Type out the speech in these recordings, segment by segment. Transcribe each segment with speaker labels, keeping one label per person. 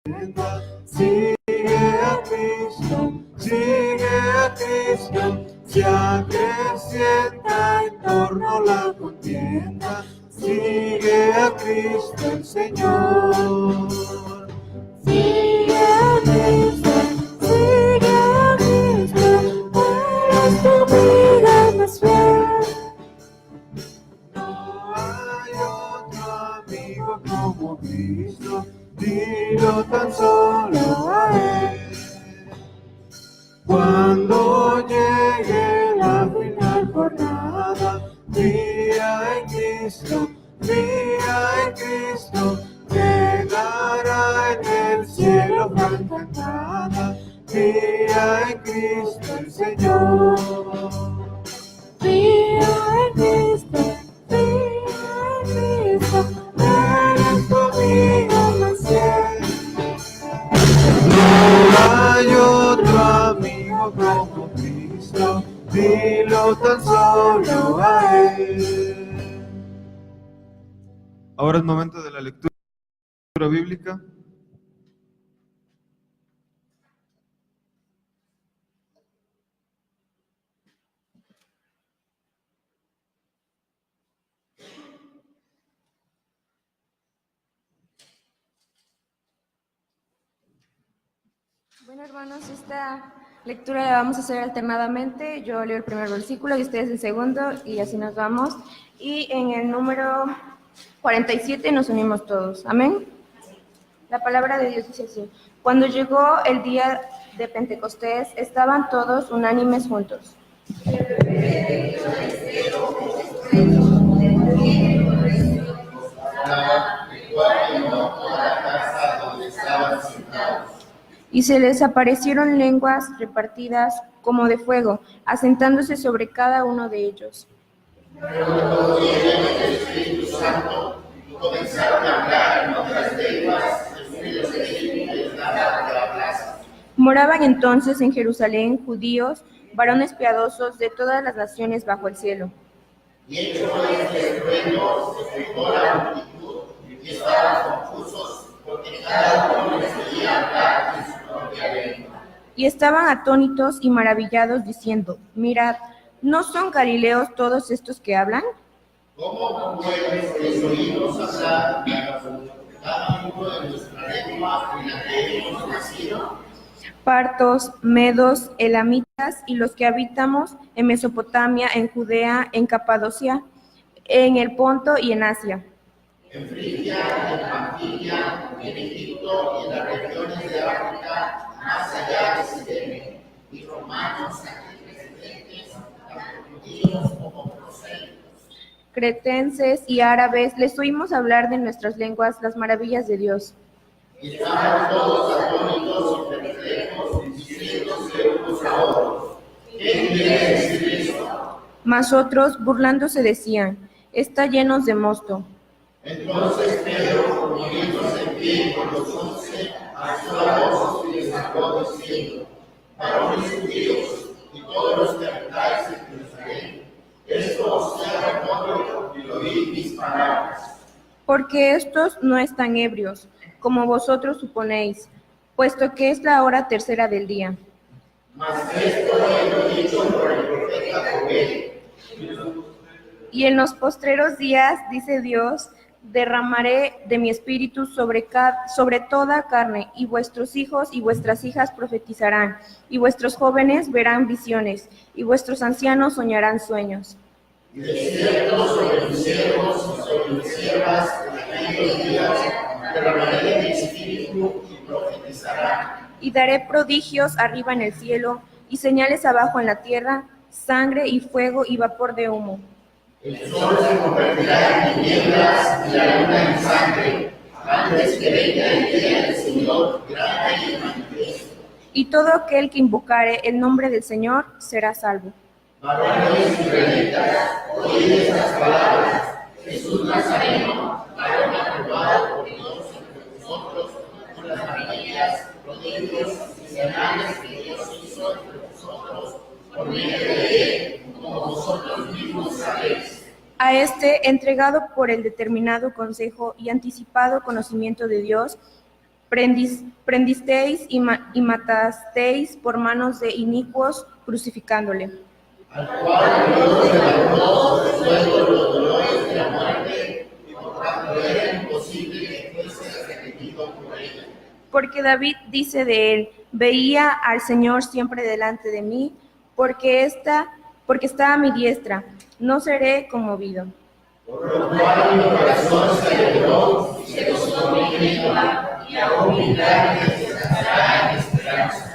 Speaker 1: Sigue a Cristo, se acrecienta en torno la contienda. Sigue a Cristo el Señor. Sigue a Cristo, eres tu amiga más fiel. No hay otro amigo como Cristo, dilo tan solo a Él. Cuando llegue la final jornada, fía en Cristo, quedará en el cielo gran cantada. Fía en Cristo el Señor. Fía en Cristo, eres tu amigo más fiel. No hay otro amigo como Cristo, dilo tan solo a Él. Ahora es momento de la lectura bíblica.
Speaker 2: Bueno, hermanos, esta lectura la vamos a hacer alternadamente. Yo leo el primer versículo y ustedes el segundo, y así nos vamos. Y en el número 47 nos unimos todos. Amén. La palabra de Dios dice así: Cuando llegó el día de Pentecostés, estaban todos unánimes juntos. Y se les aparecieron lenguas repartidas como de fuego, asentándose sobre cada uno de ellos.
Speaker 3: Luego llenos del Espíritu Santo, comenzaron a hablar en otras lenguas, según el Espíritu les daba que hablasen.
Speaker 2: Moraban entonces en Jerusalén judíos, varones piadosos de todas las naciones bajo el cielo.
Speaker 3: Y hecho este estruendo, se juntó la multitud, y estaban confusos, porque cada uno les oía hablar en su propia lengua.
Speaker 2: Y estaban atónitos y maravillados, diciendo: Mirad, ¿no son galileos todos estos que hablan?
Speaker 3: ¿Cómo pues les oímos hablar cada uno de nuestra lengua en la que hemos nacido?
Speaker 2: Partos, medos, elamitas y los que habitamos en Mesopotamia, en Judea, en Capadocia, en el Ponto y en Asia.
Speaker 3: En Frigia, en Panfilia, en Egipto y en las regiones de África, más allá de Cirene, y romanos aquí presentes, tanto judíos como prosélitos.
Speaker 2: Cretenses y árabes, les oímos hablar de nuestras lenguas las maravillas de Dios.
Speaker 3: Y estaban todos atónitos y perplejos, diciéndose unos a otros: ¿Qué quiere decir esto?
Speaker 2: Mas otros, burlándose, decían: Está llenos de mosto.
Speaker 3: Entonces Pedro, poniéndose en pie con los 11, alzó la voz y les habló diciendo: Varones judíos, y todos los que habitáis en Jerusalén, esto os sea notorio y oíd mis palabras.
Speaker 2: Porque estos no están ebrios, como vosotros suponéis, puesto que es la hora tercera del día.
Speaker 3: Mas esto es lo dicho por el profeta Joel.
Speaker 2: Y en los postreros días, dice Dios, derramaré de mi espíritu sobre toda carne, y vuestros hijos y vuestras hijas profetizarán, y vuestros jóvenes verán visiones, y vuestros ancianos soñarán sueños.
Speaker 3: Y de cierto sobre mis siervos y sobre mis siervas en aquellos días derramaré de mi espíritu y profetizarán.
Speaker 2: Y daré prodigios arriba en el cielo, y señales abajo en la tierra, sangre y fuego y vapor de humo.
Speaker 3: El sol se convertirá en tinieblas y la luna en sangre, antes que venga el día del Señor grande y manifiesto.
Speaker 2: Y todo aquel que invocare el nombre del Señor será salvo.
Speaker 3: Varones israelitas, oíd estas palabras: Jesús Nazareno, varón aprobado por Dios entre vosotros, con las maravillas, prodigios y señales que Dios hizo entre vosotros, por medio de él, como vosotros mismos sabéis.
Speaker 2: A este, entregado por el determinado consejo y anticipado conocimiento de Dios, prendisteis y matasteis por manos de inicuos, crucificándole.
Speaker 3: Al cual Dios levantó resuelto los dolores de la muerte, y por tanto era imposible que fuese arrepentido por ella.
Speaker 2: Porque David dice de él: veía al Señor siempre delante de mí, porque está a mi diestra, no seré conmovido.
Speaker 3: Por lo cual mi corazón se alegró y se gozó mi alma, y aún mi carne descansará en esperanza.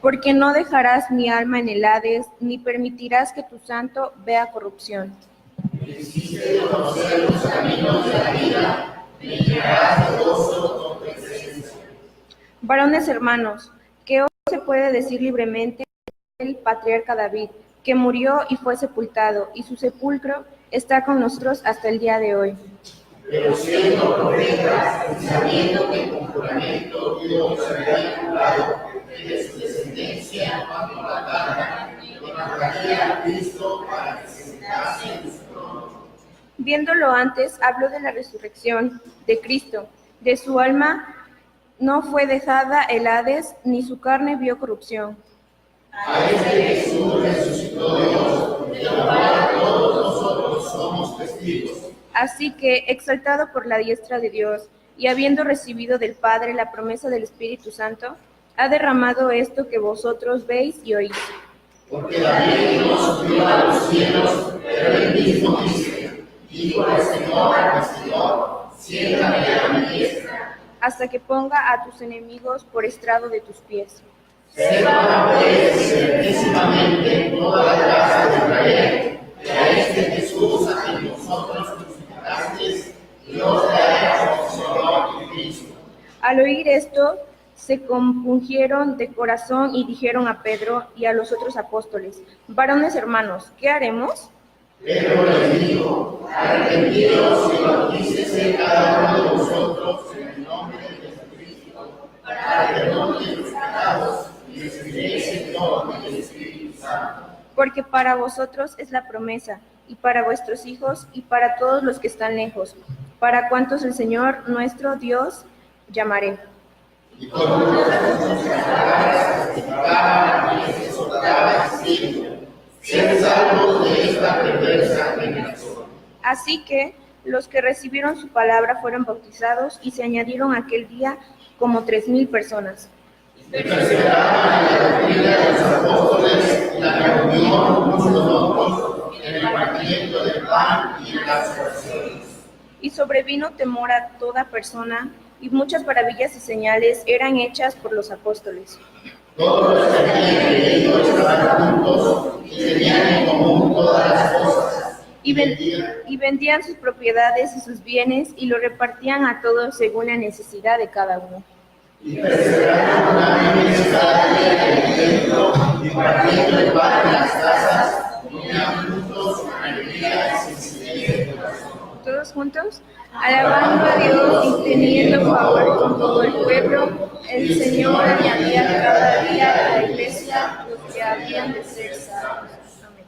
Speaker 2: Porque no dejarás mi alma en el Hades, ni permitirás que tu santo vea corrupción.
Speaker 3: Me hiciste conocer los caminos de la vida, me llenarás de gozo con tu presencia.
Speaker 2: Varones hermanos, que hoy se puede decir libremente del patriarca David, que murió y fue sepultado, y su sepulcro está con nosotros hasta el día de hoy.
Speaker 3: Pero siendo profeta y sabiendo que con juramento Dios había jurado que de su descendencia cuando la carne levantaría a Cristo para que se sentase en su trono.
Speaker 2: Viéndolo antes, habló de la resurrección de Cristo. De su alma no fue dejada el Hades, ni su carne vio corrupción.
Speaker 3: A este Jesús resucitó Dios, de lo cual todos nosotros somos testigos.
Speaker 2: Así que, exaltado por la diestra de Dios, y habiendo recibido del Padre la promesa del Espíritu Santo, ha derramado esto que vosotros veis y oís.
Speaker 3: Porque David no subió a los cielos, pero él mismo dice: dijo el Señor a mi Señor, siéntate a mi diestra,
Speaker 2: hasta que ponga a tus enemigos por estrado de tus pies.
Speaker 3: sepa pues certísimamente toda la casa de Israel, que a este Jesús a quien vosotros crucificasteis, Dios le ha hecho Señor y Cristo.
Speaker 2: Al oír esto, se compungieron de corazón y dijeron a Pedro y a los otros apóstoles: varones hermanos, ¿qué haremos?
Speaker 3: Pedro les dijo: arrepentidos y bautícese cada uno de vosotros en el nombre de Jesucristo, para perdón de los pecados, y recibiréis el don del Espíritu Santo.
Speaker 2: Porque para vosotros es la promesa, y para vuestros hijos, y para todos los que están lejos, para cuantos el Señor nuestro Dios llamaré.
Speaker 3: Y con muchas palabras testificaban y les exhortaban diciendo: sed salvos de esta perversa generación.
Speaker 2: Así que los que recibieron su palabra fueron bautizados, y se añadieron aquel día como 3,000 personas.
Speaker 3: Y perseveraban en la doctrina de los apóstoles, en la reunión unos con otros, en el partimiento del pan y en las oraciones.
Speaker 2: Y sobrevino temor a toda persona, y muchas maravillas y señales eran hechas por los apóstoles.
Speaker 3: Todos los que habían creído estaban juntos y tenían en común todas las cosas.
Speaker 2: Y vendían sus propiedades y sus bienes, y lo repartían a todos según la necesidad de cada uno.
Speaker 3: Y perseveraron unánimes cada día en el templo, y partiendo el pan en las casas, comían juntos con alegría y sencillez de corazón.
Speaker 2: Todos juntos, alabando a Dios y teniendo favor con todo el pueblo, el Señor añadía cada día a la iglesia los que habían de ser salvos. Amén.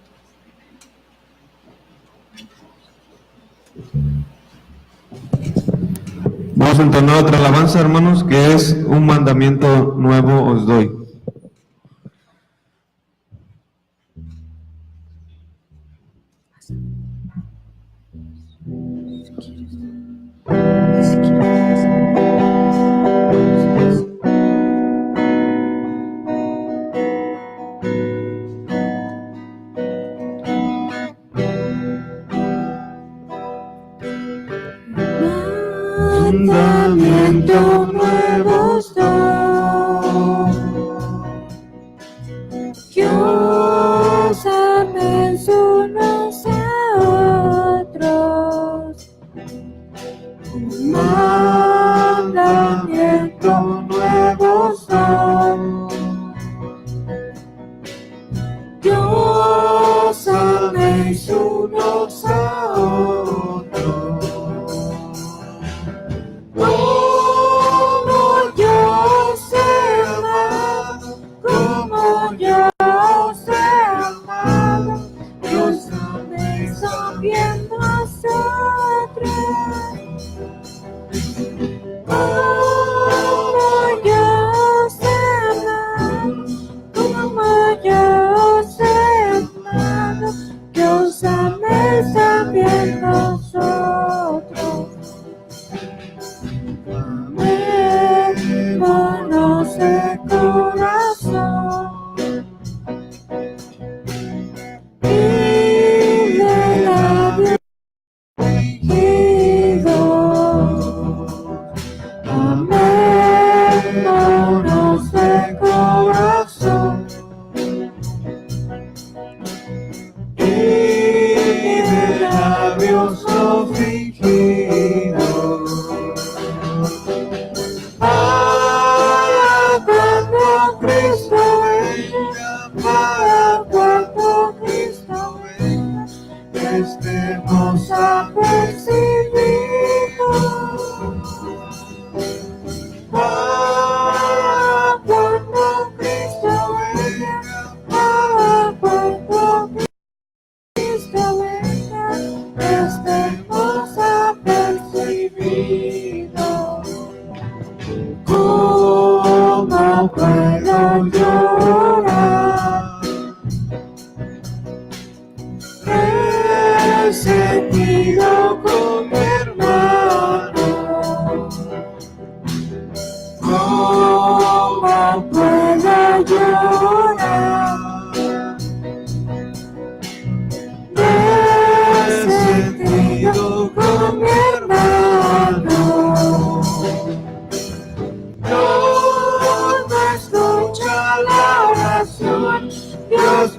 Speaker 1: Vamos a entonar otra alabanza, hermanos, que es un mandamiento nuevo os doy. Mandamiento nuevo os doy,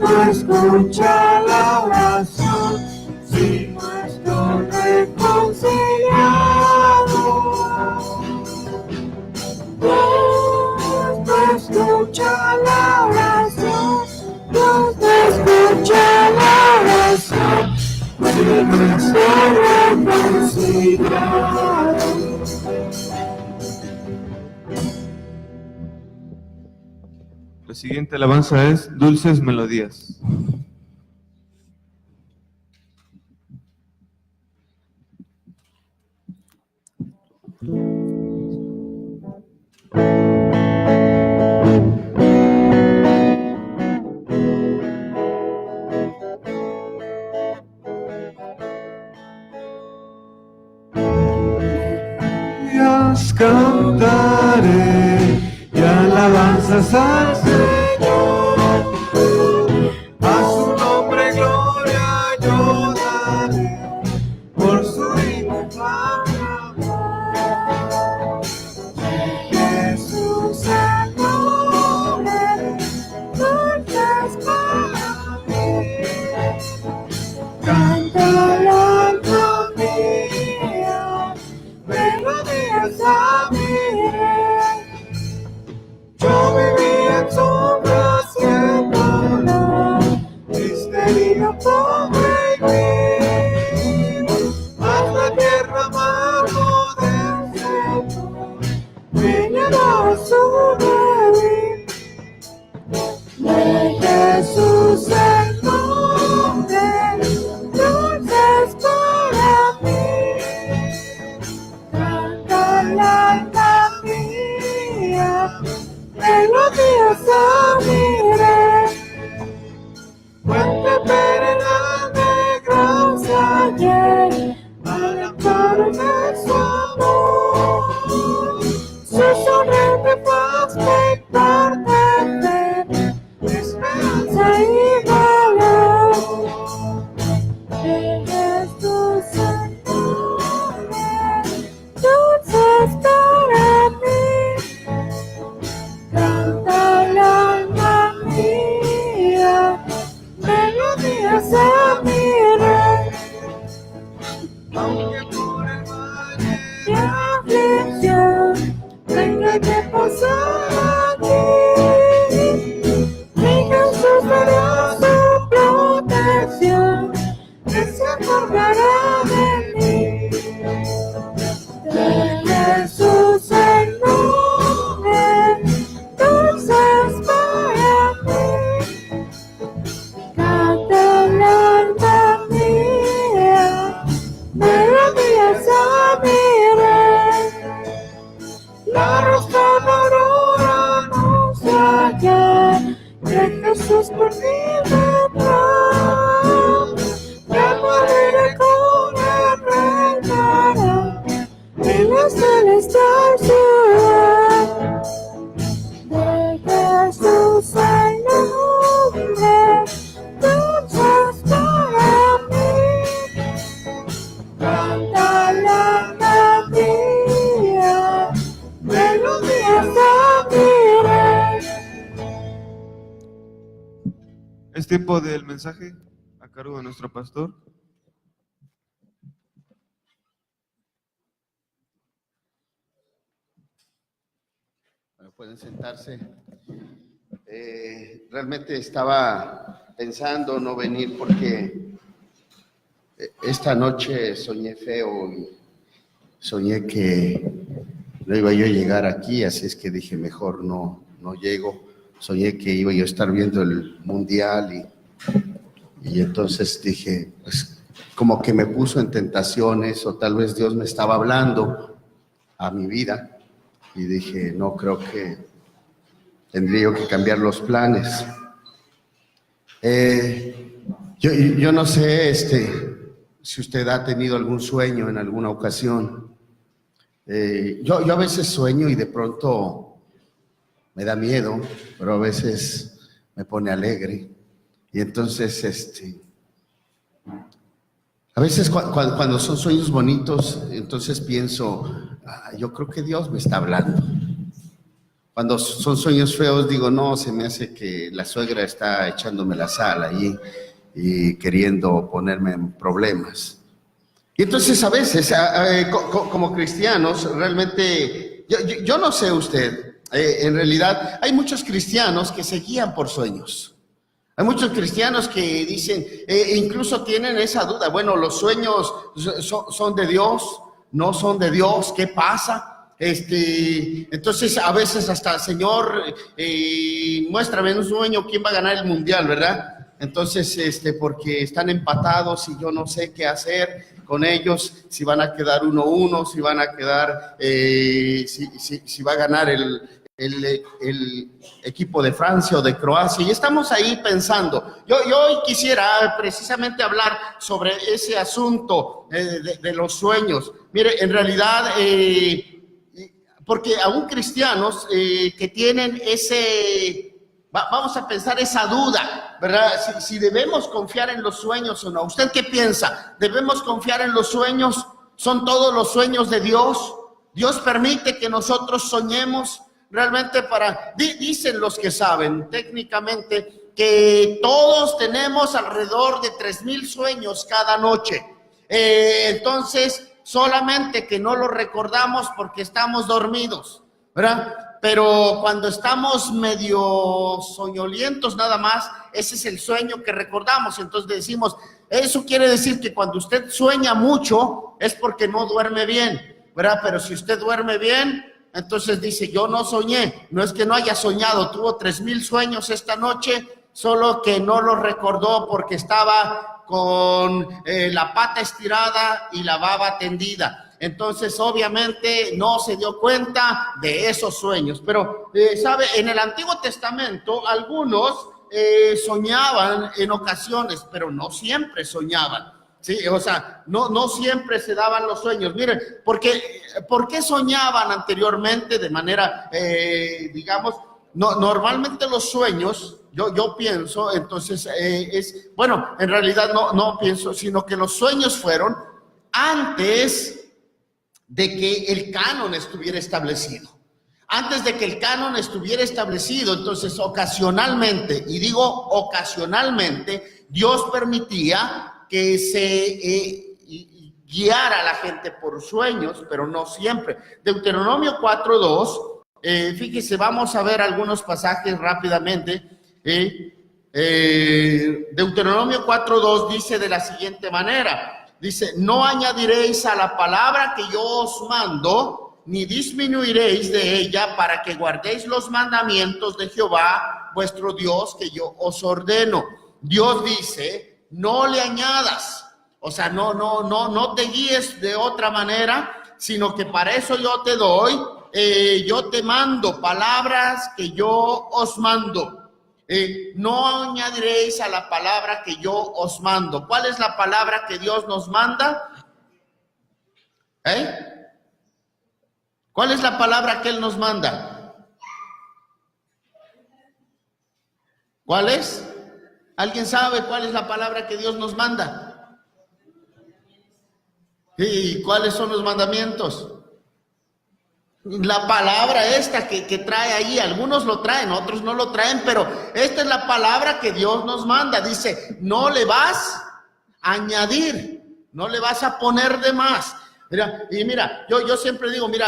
Speaker 1: no escucha la oración, si no estoy reconciliado. Dios no escucha la oración, Dios no escucha la oración, si no estoy reconciliado.
Speaker 4: La siguiente alabanza es Dulces Melodías.
Speaker 1: Dios cantaré y alabanzas al Señor, a su nombre gloria yo daré, por su inefable amor. Jesús el nombre, dulces para mí, canta la alma mía, melodías a mi rey. Yo vivía en sombras y en dolor, tristería, pobre y vil, mas la tierra amargo del Señor me llevó a su redil. De Jesús el nombre, dulces para mí, canta la alma mía, melodías a mi rey. Fuente perenne, gracia ayer, al amparo de su amor, su sonriente paz me imparte fe, esperanza y valor. De Jesús el nombre, dulces para mí, canta la alma mía, melodías a mi rey. Aunque por el valle de aflicción tenga que pasar aquí, mi Jesús me dio su protección, que se acordará de mí. De Jesús el nombre, dulces para mí, canta la alma mía, melodías a mi rey. La rosa de aurora anuncia ayer que Jesús por mí vendrá, ya moriré con él reinará en la celestial ciudad. De Jesús el nombre, dulces para mí, canta la alma mía, melodías a mi rey.
Speaker 4: Es tiempo del mensaje a cargo de nuestro pastor.
Speaker 3: Bueno, pueden sentarse. Realmente estaba pensando no venir porque esta noche soñé feo y soñé que no iba yo a llegar aquí, así es que dije mejor no llego. Soñé que iba yo a estar viendo el mundial y entonces dije, pues como que me puso en tentaciones o tal vez Dios me estaba hablando a mi vida y dije, no, creo que tendría yo que cambiar los planes. Yo no sé si usted ha tenido algún sueño en alguna ocasión. Yo a veces sueño y de pronto me da miedo, pero a veces me pone alegre. Y entonces, a veces cuando son sueños bonitos, entonces pienso, yo creo que Dios me está hablando. Cuando son sueños feos, digo, no, se me hace que la suegra está echándome la sal ahí y queriendo ponerme en problemas. Y entonces a veces, como cristianos, realmente, yo no sé usted, en realidad hay muchos cristianos que se guían por sueños. Hay muchos cristianos que dicen, incluso tienen esa duda, bueno, los sueños son de Dios, no son de Dios, ¿qué pasa? Entonces a veces hasta, Señor, muéstrame en un sueño quién va a ganar el mundial, ¿verdad? Entonces, porque están empatados y yo no sé qué hacer con ellos, si van a quedar 1-1, si van a quedar, si va a ganar el equipo de Francia o de Croacia, y estamos ahí pensando. Yo hoy quisiera precisamente hablar sobre ese asunto de los sueños. Mire, en realidad, porque aún cristianos que tienen vamos a pensar esa duda, ¿verdad? Si debemos confiar en los sueños o no. ¿Usted qué piensa? ¿Debemos confiar en los sueños? ¿Son todos los sueños de Dios? ¿Dios permite que nosotros soñemos? Realmente dicen los que saben técnicamente que todos tenemos alrededor de 3,000 sueños cada noche. Entonces, solamente que no los recordamos porque estamos dormidos, ¿verdad? Pero cuando estamos medio soñolientos nada más, ese es el sueño que recordamos. Entonces decimos, eso quiere decir que cuando usted sueña mucho es porque no duerme bien, ¿verdad? Pero si usted duerme bien, entonces dice, yo no soñé. No es que no haya soñado, tuvo 3,000 sueños esta noche, solo que no los recordó porque estaba con la pata estirada y la baba tendida. Entonces, obviamente, no se dio cuenta de esos sueños. Pero, ¿sabe? En el Antiguo Testamento, algunos soñaban en ocasiones, pero no siempre soñaban. Sí, o sea, no siempre se daban los sueños. Miren, ¿por qué soñaban anteriormente de manera, digamos, normalmente los sueños, yo pienso, entonces, bueno, en realidad no pienso, sino que los sueños fueron antes de que el canon estuviera establecido. Antes de que el canon estuviera establecido, entonces ocasionalmente, y digo ocasionalmente, Dios permitía que se guiara a la gente por sueños, pero no siempre. Deuteronomio 4:2, fíjese, vamos a ver algunos pasajes rápidamente. Deuteronomio 4:2 dice de la siguiente manera, dice, no añadiréis a la palabra que yo os mando, ni disminuiréis de ella, para que guardéis los mandamientos de Jehová, vuestro Dios, que yo os ordeno. Dios dice, no le añadas, o sea, no te guíes de otra manera, sino que para eso yo te doy, yo te mando palabras que yo os mando. No añadiréis a la palabra que yo os mando. ¿Cuál es la palabra que Dios nos manda? ¿Cuál es la palabra que Él nos manda? ¿Cuál es? ¿Alguien sabe cuál es la palabra que Dios nos manda? ¿Y cuáles son los mandamientos? La palabra esta que trae ahí, algunos lo traen, otros no lo traen, pero esta es la palabra que Dios nos manda. Dice, no le vas a añadir, no le vas a poner de más. Mira, yo siempre digo, mira,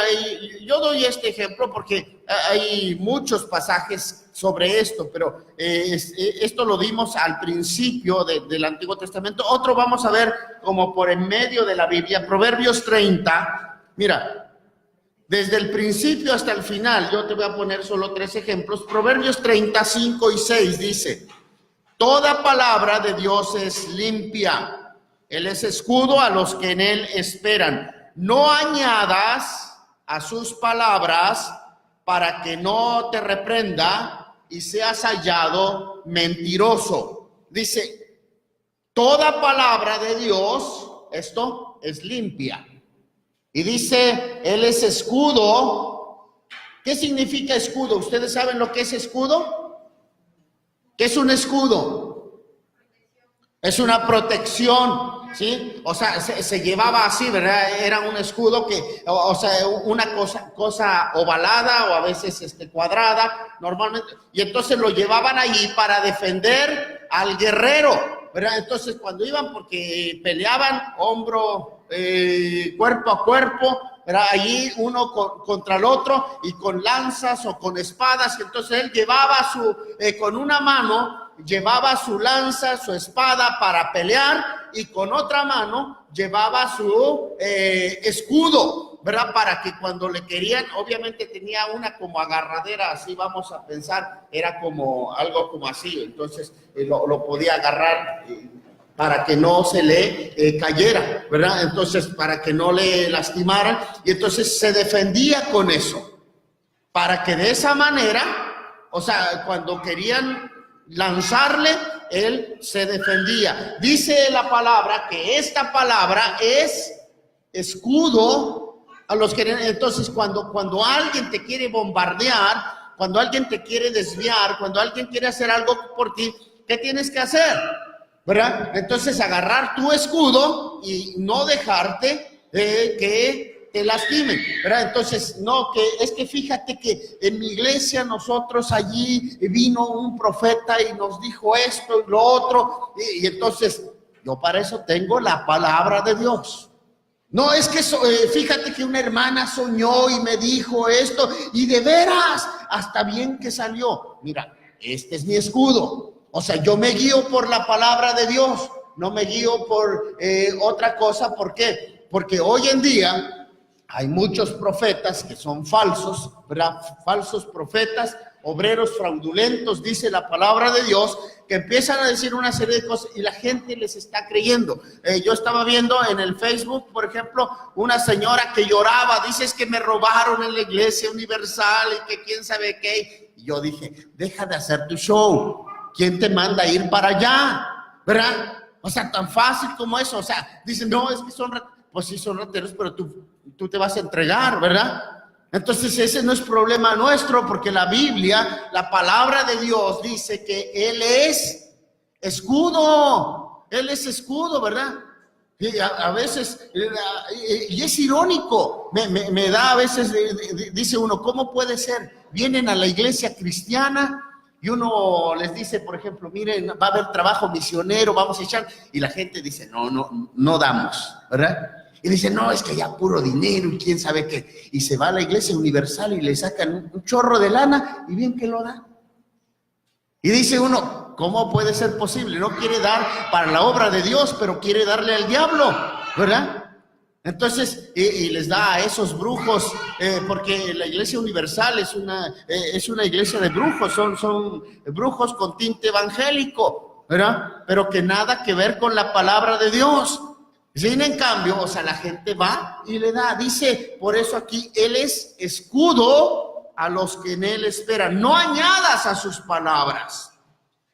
Speaker 3: yo doy este ejemplo porque hay muchos pasajes sobre esto, pero esto lo dimos al principio del Antiguo Testamento. Otro vamos a ver como por en medio de la Biblia, Proverbios 30, mira. Desde el principio hasta el final, yo te voy a poner solo 3 ejemplos. Proverbios 30, 5 y 6 dice, toda palabra de Dios es limpia. Él es escudo a los que en él esperan. No añadas a sus palabras para que no te reprenda y seas hallado mentiroso. Dice, toda palabra de Dios, esto es limpia. Y dice, Él es escudo. ¿Qué significa escudo? ¿Ustedes saben lo que es escudo? ¿Qué es un escudo? Es una protección, ¿sí? O sea, se llevaba así, ¿verdad? Era un escudo que, o sea, una cosa ovalada o a veces cuadrada, normalmente. Y entonces lo llevaban ahí para defender al guerrero, ¿verdad? Entonces cuando iban, porque peleaban cuerpo a cuerpo, ¿verdad? Allí uno contra el otro y con lanzas o con espadas. Entonces él llevaba con una mano llevaba su lanza, su espada para pelear, y con otra mano llevaba su escudo, ¿verdad? Para que cuando le querían, obviamente tenía una como agarradera, así vamos a pensar, era como algo como así, entonces lo podía agarrar para que no se le cayera, ¿verdad? Entonces, para que no le lastimaran, y entonces se defendía con eso, para que de esa manera, o sea, cuando querían lanzarle, él se defendía. Dice la palabra que esta palabra es escudo a los que... Entonces, cuando alguien te quiere bombardear, cuando alguien te quiere desviar, cuando alguien quiere hacer algo por ti, ¿qué tienes que hacer? ¿Verdad? Entonces, agarrar tu escudo y no dejarte que te lastimen, ¿verdad? Entonces, no, es que fíjate que en mi iglesia nosotros allí vino un profeta y nos dijo esto y lo otro, y entonces yo para eso tengo la palabra de Dios. No, es que fíjate que una hermana soñó y me dijo esto, y de veras, hasta bien que salió. Mira, este es mi escudo. O sea, yo me guío por la palabra de Dios, no me guío por otra cosa. ¿Por qué? Porque hoy en día hay muchos profetas que son falsos, ¿verdad? Falsos profetas, obreros fraudulentos, dice la palabra de Dios, que empiezan a decir una serie de cosas y la gente les está creyendo. Yo estaba viendo en el Facebook, por ejemplo, una señora que lloraba, dice: es que me robaron en la iglesia universal y que quién sabe qué. Y yo dije: deja de hacer tu show. ¿Quién te manda a ir para allá? ¿Verdad? O sea, tan fácil como eso. O sea, dicen: no, es que pues sí son rateros, pero tú te vas a entregar, ¿verdad? Entonces ese no es problema nuestro, porque la Biblia, la palabra de Dios dice que Él es escudo, ¿verdad? Y a veces, y es irónico, me da a veces, dice uno: ¿cómo puede ser? Vienen a la iglesia cristiana y uno les dice, por ejemplo: miren, va a haber trabajo misionero, vamos a echar, y la gente dice: no damos, ¿verdad? Y dice: no, es que ya puro dinero y quién sabe qué. Y se va a la iglesia universal y le sacan un chorro de lana y bien que lo da. Y dice uno: ¿cómo puede ser posible? No quiere dar para la obra de Dios, pero quiere darle al diablo, ¿verdad? Entonces, y les da a esos brujos, porque la iglesia universal es una iglesia de brujos, son brujos con tinte evangélico, ¿verdad? Pero que nada que ver con la palabra de Dios. Sin en cambio, o sea, la gente va y le da. Dice, por eso aquí, Él es escudo a los que en Él esperan. No añadas a sus palabras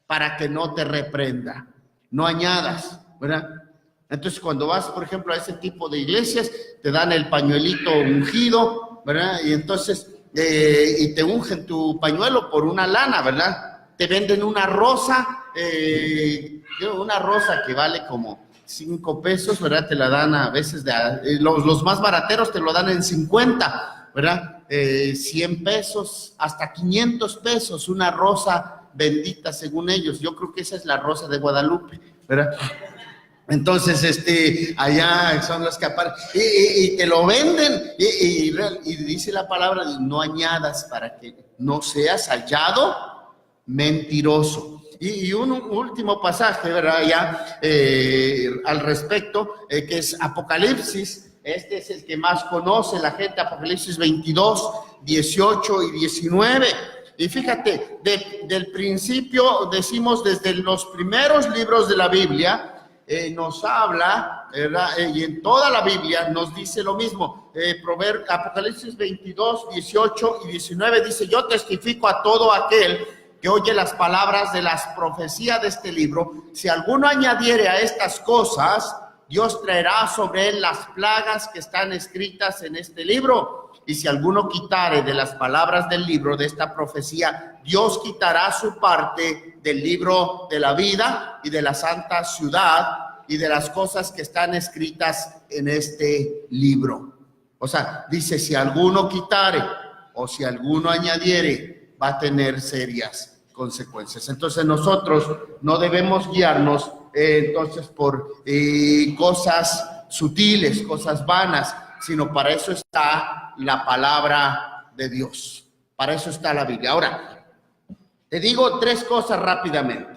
Speaker 3: para que no te reprenda. No añadas, ¿verdad? Entonces, cuando vas, por ejemplo, a ese tipo de iglesias, te dan el pañuelito ungido, ¿verdad? Y entonces, y te ungen tu pañuelo por una lana, ¿verdad? Te venden una rosa que vale como 5 pesos, ¿verdad? Te la dan a veces, los más barateros te lo dan en 50, ¿verdad? 100 pesos, hasta 500 pesos, una rosa bendita según ellos. Yo creo que esa es la rosa de Guadalupe, ¿verdad? Entonces, allá son los que aparecen, y te lo venden, y dice la palabra: no añadas para que no seas hallado mentiroso. Y un último pasaje, ¿verdad? Ya al respecto, que es Apocalipsis. Este es el que más conoce la gente, Apocalipsis 22, 18 y 19. Y fíjate, del principio, decimos desde los primeros libros de la Biblia, nos habla, ¿verdad? Y en toda la Biblia nos dice lo mismo. Apocalipsis 22, 18 y 19 dice: yo testifico a todo aquel que oye las palabras de las profecías de este libro. Si alguno añadiere a estas cosas, Dios traerá sobre él las plagas que están escritas en este libro. y si alguno quitare de las palabras del libro de esta profecía, Dios quitará su parte del libro de la vida y de la santa ciudad y de las cosas que están escritas en este libro. O sea, dice, si alguno quitare o si alguno añadiere, va a tener serias consecuencias. Entonces nosotros no debemos guiarnos entonces por cosas sutiles, cosas vanas, sino para eso está la palabra de Dios. Para eso está la Biblia. Ahora, te digo 3 cosas rápidamente.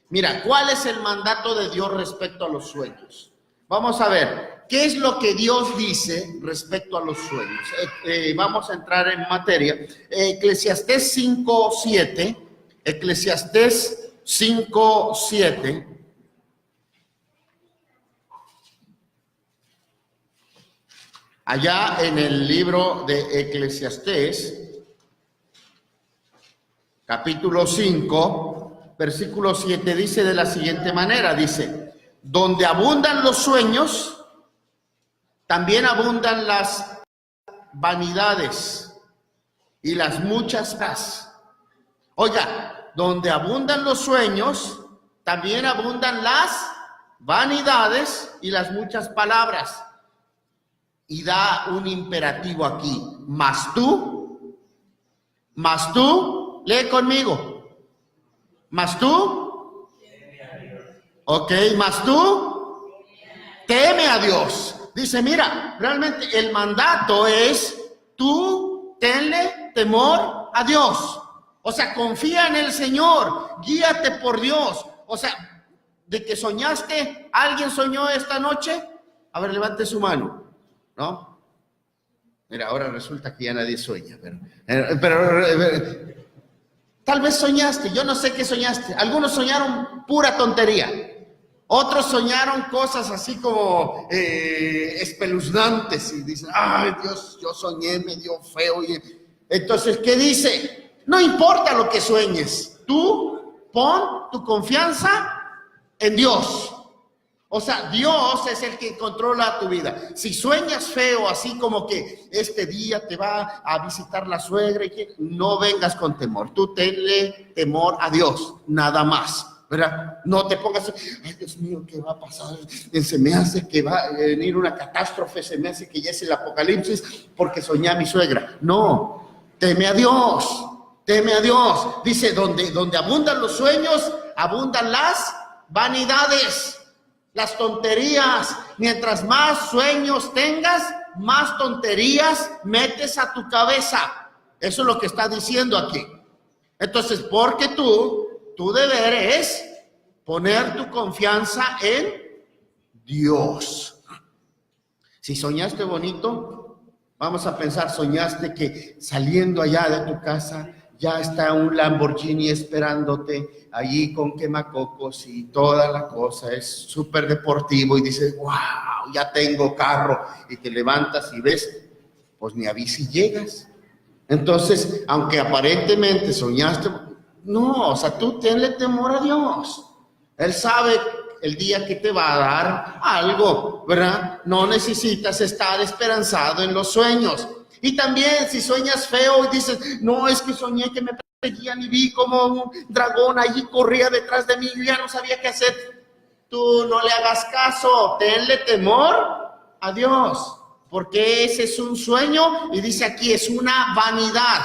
Speaker 3: Mira, ¿cuál es el mandato de Dios respecto a los sueños? Vamos a ver, ¿qué es lo que Dios dice respecto a los sueños? Vamos a entrar en materia. Eclesiastés 5:7. Eclesiastés 5:7. Allá en el libro de Eclesiastés, capítulo 5, versículo 7, dice de la siguiente manera, dice, donde abundan los sueños, también abundan las vanidades y las muchas paz. Oiga, donde abundan los sueños, también abundan las vanidades y las muchas palabras. Y da un imperativo aquí, mas tú, lee conmigo, mas tú, ok, mas tú, teme a Dios. Dice, mira, realmente el mandato es, tú tenle temor a Dios. O sea, confía en el Señor, guíate por Dios. O sea, de que soñaste, ¿alguien soñó esta noche? A ver, levante su mano. ¿No? Mira, ahora resulta que ya nadie sueña, pero tal vez soñaste, yo no sé qué soñaste. Algunos soñaron pura tontería, otros soñaron cosas así como espeluznantes y dicen, ay Dios, yo soñé, me dio feo. Entonces, ¿qué dice? No importa lo que sueñes, tú pon tu confianza en Dios. O sea, Dios es el que controla tu vida. Si sueñas feo, así como que este día te va a visitar la suegra, no vengas con temor. Tú tenle temor a Dios, nada más, ¿verdad? No te pongas, ay Dios mío, ¿qué va a pasar? Se me hace que va a venir una catástrofe, se me hace que ya es el apocalipsis porque soñé a mi suegra. No, teme a Dios, teme a Dios. Dice, donde abundan los sueños, abundan las vanidades. Las tonterías, mientras más sueños tengas, más tonterías metes a tu cabeza. Eso es lo que está diciendo aquí. Entonces, porque tu deber es poner tu confianza en Dios. Si soñaste bonito, vamos a pensar, soñaste que saliendo allá de tu casa, ya está un Lamborghini esperándote allí con quemacocos y toda la cosa, es súper deportivo y dices, wow, ya tengo carro, y te levantas y ves, pues ni a bici llegas. Entonces, aunque aparentemente soñaste, no, o sea, tú tenle temor a Dios. Él sabe el día que te va a dar algo, ¿verdad? No necesitas estar esperanzado en los sueños. Y también si sueñas feo y dices, no, es que soñé que me perseguían y vi como un dragón allí corría detrás de mí y ya no sabía qué hacer. Tú no le hagas caso, tenle temor a Dios, porque ese es un sueño y dice aquí es una vanidad.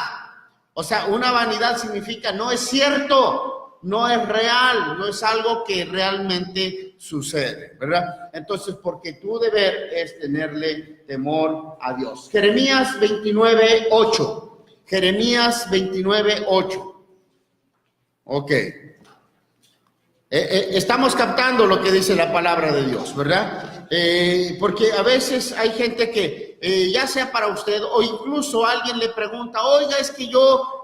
Speaker 3: O sea, una vanidad significa no es cierto, no es real, no es algo que realmente sucede, ¿verdad? Entonces, porque tu deber es tenerle temor a Dios. Jeremías 29:8. Jeremías 29:8. Ok. Estamos captando lo que dice la palabra de Dios, ¿verdad? Porque a veces hay gente que, ya sea para usted o incluso alguien le pregunta, oiga, es que yo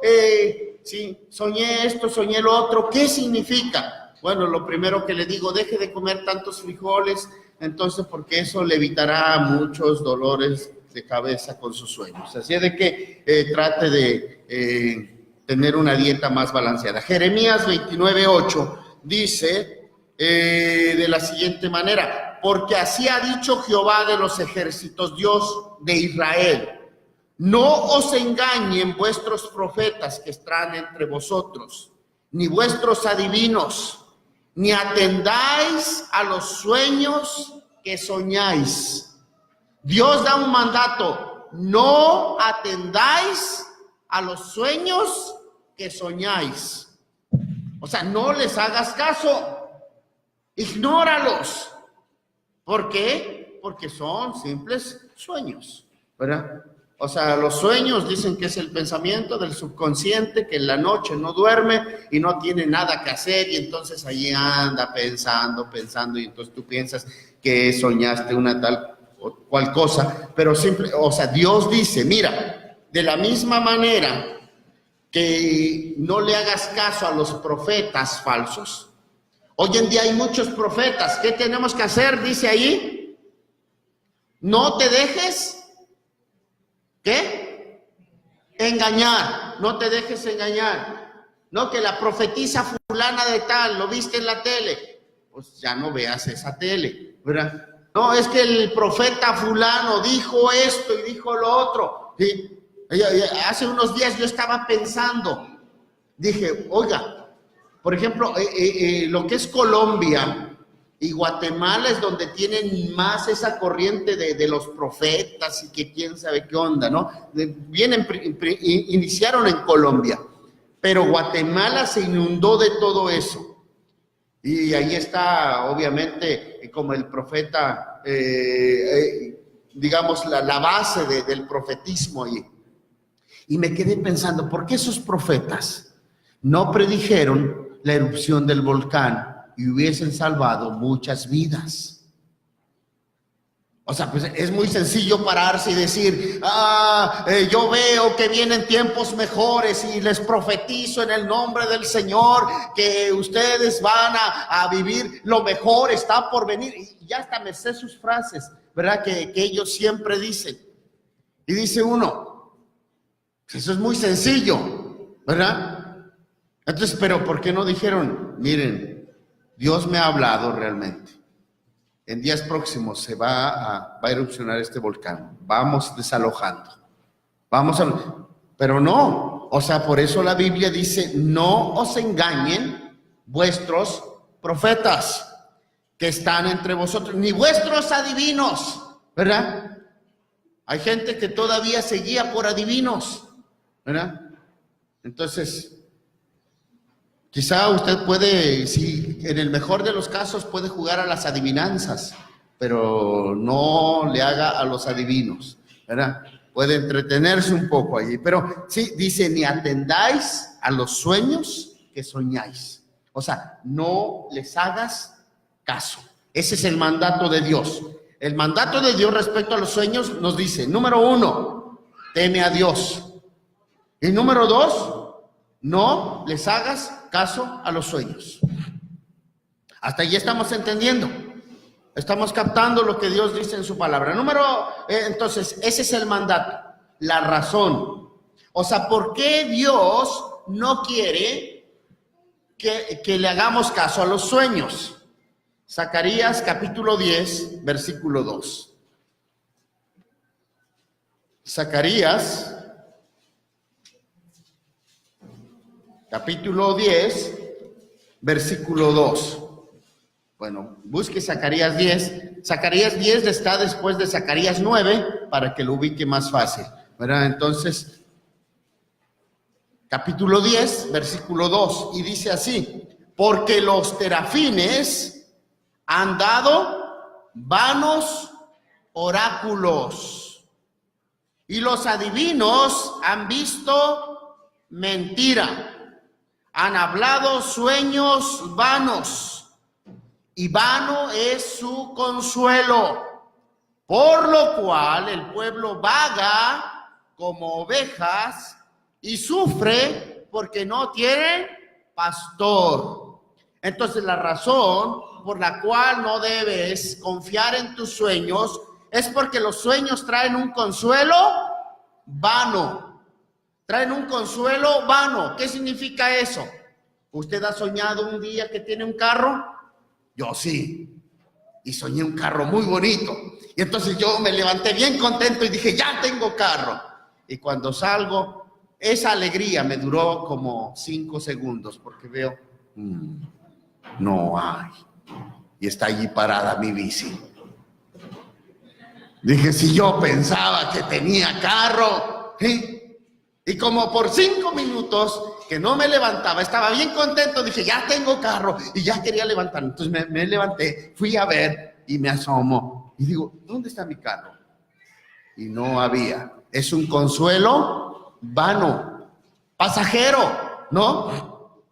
Speaker 3: sí, soñé esto, soñé lo otro, ¿qué significa? Bueno, lo primero que le digo, deje de comer tantos frijoles, entonces porque eso le evitará muchos dolores de cabeza con sus sueños. Así es de que trate de tener una dieta más balanceada. Jeremías 29:8 dice de la siguiente manera, porque así ha dicho Jehová de los ejércitos, Dios de Israel, No os engañen vuestros profetas que están entre vosotros, ni vuestros adivinos, ni atendáis a los sueños que soñáis. Dios da un mandato: no atendáis a los sueños que soñáis. O sea, no les hagas caso, ignóralos. ¿Por qué? Porque son simples sueños, ¿verdad? O sea, los sueños dicen que es el pensamiento del subconsciente que en la noche no duerme y no tiene nada que hacer, y entonces allí anda pensando, y entonces tú piensas que soñaste una tal o cual cosa, pero simple, o sea, Dios dice, mira, de la misma manera que no le hagas caso a los profetas falsos. Hoy en día hay muchos profetas. ¿Qué tenemos que hacer? Dice ahí, no te dejes, ¿qué? Engañar, no te dejes engañar. No, que la profetisa fulana de tal, lo viste en la tele, pues ya no veas esa tele, ¿verdad? No, es que el profeta fulano dijo esto y dijo lo otro. ¿Sí? Hace unos días yo estaba pensando, dije, oiga, por ejemplo, lo que es Colombia y Guatemala es donde tienen más esa corriente de los profetas y que quién sabe qué onda, ¿no? Iniciaron en Colombia, pero Guatemala se inundó de todo eso. Y ahí está, obviamente, como el profeta, digamos, la base del profetismo ahí. Y me quedé pensando, ¿por qué esos profetas no predijeron la erupción del volcán y hubiesen salvado muchas vidas? O sea, pues es muy sencillo pararse y decir, yo veo que vienen tiempos mejores y les profetizo en el nombre del Señor que ustedes van a vivir, lo mejor está por venir. Y ya hasta me sé sus frases, ¿verdad? Que ellos siempre dicen. Y dice uno, eso es muy sencillo, ¿verdad? Entonces, pero ¿por qué no dijeron, miren, Dios me ha hablado realmente? En días próximos se va a erupcionar este volcán. Vamos desalojando. Pero no. O sea, por eso la Biblia dice, no os engañen vuestros profetas que están entre vosotros, ni vuestros adivinos, ¿verdad? Hay gente que todavía se guía por adivinos, ¿verdad? Entonces, quizá usted puede, si en el mejor de los casos puede jugar a las adivinanzas, pero no le haga a los adivinos, ¿verdad? Puede entretenerse un poco allí, pero sí, dice, ni atendáis a los sueños que soñáis. O sea, no les hagas caso. Ese es el mandato de Dios. El mandato de Dios respecto a los sueños nos dice, número 1, teme a Dios. Y número 2, no les hagas caso a los sueños. Hasta allí estamos entendiendo. Estamos captando lo que Dios dice en su palabra. Entonces, ese es el mandato, la razón. O sea, ¿por qué Dios no quiere que le hagamos caso a los sueños? Zacarías capítulo 10, versículo 2. Zacarías capítulo 10, versículo 2. Bueno, busque Zacarías 10. Zacarías 10 está después de Zacarías 9 para que lo ubique más fácil, ¿verdad? Entonces, capítulo 10, versículo 2, y dice así, porque los terafines han dado vanos oráculos y los adivinos han visto mentira. Han hablado sueños vanos, y vano es su consuelo, por lo cual el pueblo vaga como ovejas y sufre porque no tiene pastor. Entonces la razón por la cual no debes confiar en tus sueños es porque los sueños traen un consuelo vano. Traen un consuelo vano. ¿Qué significa eso? ¿Usted ha soñado un día que tiene un carro? Yo sí. Y soñé un carro muy bonito. Y entonces yo me levanté bien contento y dije, ya tengo carro. y cuando salgo, esa alegría me duró como 5 segundos, porque veo, no hay, y está allí parada mi bici. Dije, si yo pensaba que tenía carro, ¿sí? Y como por 5 minutos que no me levantaba, estaba bien contento, dije, ya tengo carro, y ya quería levantarme. Entonces me levanté, fui a ver y me asomo, y digo, ¿dónde está mi carro? Y no había. Es un consuelo vano, pasajero, ¿no?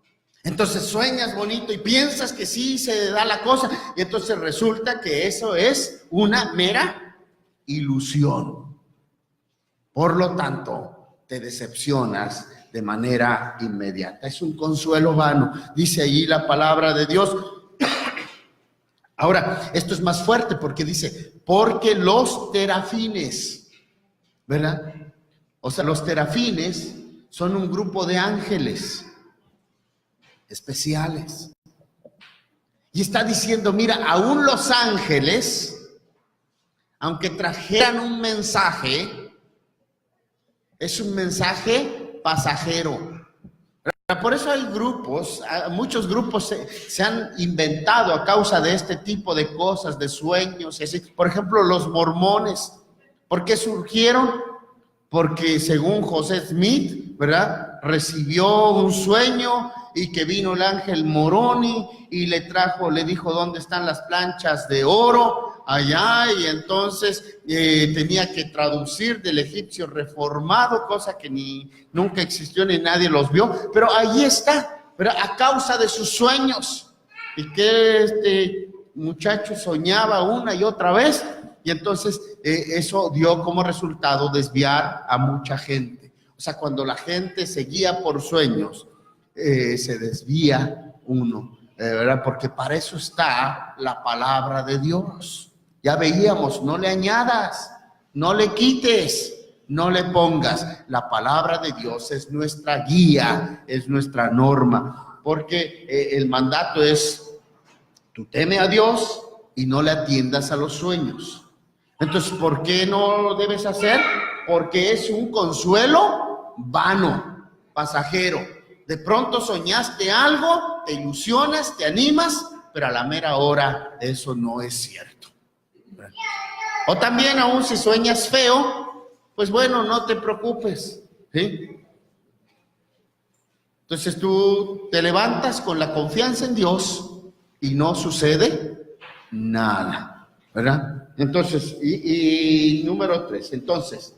Speaker 3: Entonces sueñas bonito y piensas que sí se da la cosa, y entonces resulta que eso es una mera ilusión. Por lo tanto, te decepcionas de manera inmediata. Es un consuelo vano, dice allí la palabra de Dios. Ahora, esto es más fuerte porque dice, porque los terafines, ¿verdad? O sea, los terafines son un grupo de ángeles especiales. Y está diciendo, mira, aún los ángeles, aunque trajeran un mensaje, es un mensaje pasajero. Por eso hay grupos, muchos grupos se han inventado a causa de este tipo de cosas, de sueños. Por ejemplo, los mormones. ¿Por qué surgieron? Porque según José Smith, ¿verdad? Recibió un sueño y que vino el ángel Moroni y le dijo dónde están las planchas de oro allá, y entonces tenía que traducir del egipcio reformado, cosa que nunca existió ni nadie los vio, pero ahí está, ¿verdad? A causa de sus sueños, y que este muchacho soñaba una y otra vez, y entonces eso dio como resultado desviar a mucha gente. O sea, cuando la gente se guía por sueños, se desvía uno, ¿verdad? Porque para eso está la palabra de Dios. Ya veíamos, no le añadas, no le quites, no le pongas. La palabra de Dios es nuestra guía, es nuestra norma, porque el mandato es, tú teme a Dios y no le atiendas a los sueños. Entonces, ¿por qué no lo debes hacer? Porque es un consuelo vano, pasajero. De pronto soñaste algo, te ilusionas, te animas, pero a la mera hora eso no es cierto. O también, aún si sueñas feo, pues bueno, no te preocupes, ¿sí? Entonces tú te levantas con la confianza en Dios y no sucede nada, ¿verdad? Entonces, y número 3, entonces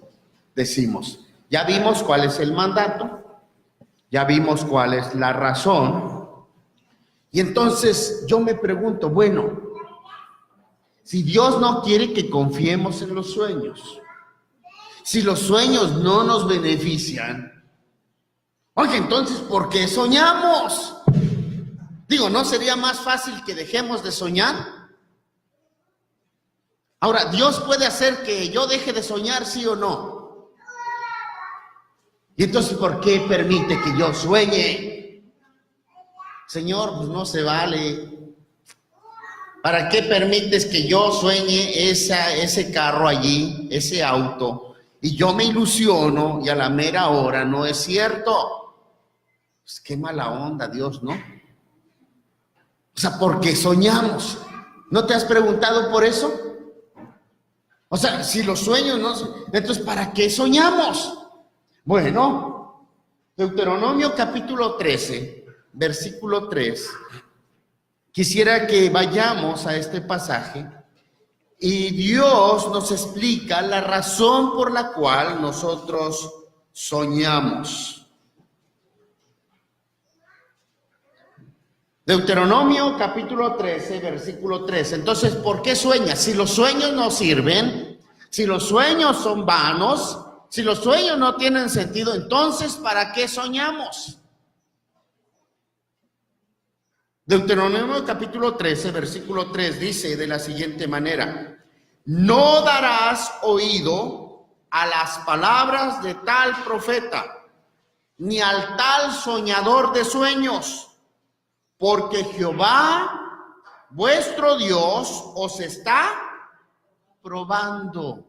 Speaker 3: decimos, ya vimos cuál es el mandato, ya vimos cuál es la razón, y entonces yo me pregunto, bueno, si Dios no quiere que confiemos en los sueños, si los sueños no nos benefician, oye, entonces, ¿por qué soñamos? Digo, ¿no sería más fácil que dejemos de soñar? Ahora, ¿Dios puede hacer que yo deje de soñar, sí o no? Y entonces, ¿por qué permite que yo sueñe? Señor, pues no se vale. ¿Para qué permites que yo sueñe ese carro allí, ese auto, y yo me ilusiono y a la mera hora no es cierto? Pues qué mala onda, Dios, ¿no? O sea, porque soñamos. ¿No te has preguntado por eso? O sea, si los sueños no... Entonces, ¿para qué soñamos? Bueno, Deuteronomio capítulo 13, versículo 3... Quisiera que vayamos a este pasaje y Dios nos explica la razón por la cual nosotros soñamos. Deuteronomio capítulo 13, versículo 3. Entonces, ¿por qué sueñas? Si los sueños no sirven, si los sueños son vanos, si los sueños no tienen sentido, entonces, ¿para qué soñamos? Deuteronomio capítulo 13, versículo 3 dice de la siguiente manera: no darás oído a las palabras de tal profeta, ni al tal soñador de sueños, porque Jehová, vuestro Dios, os está probando.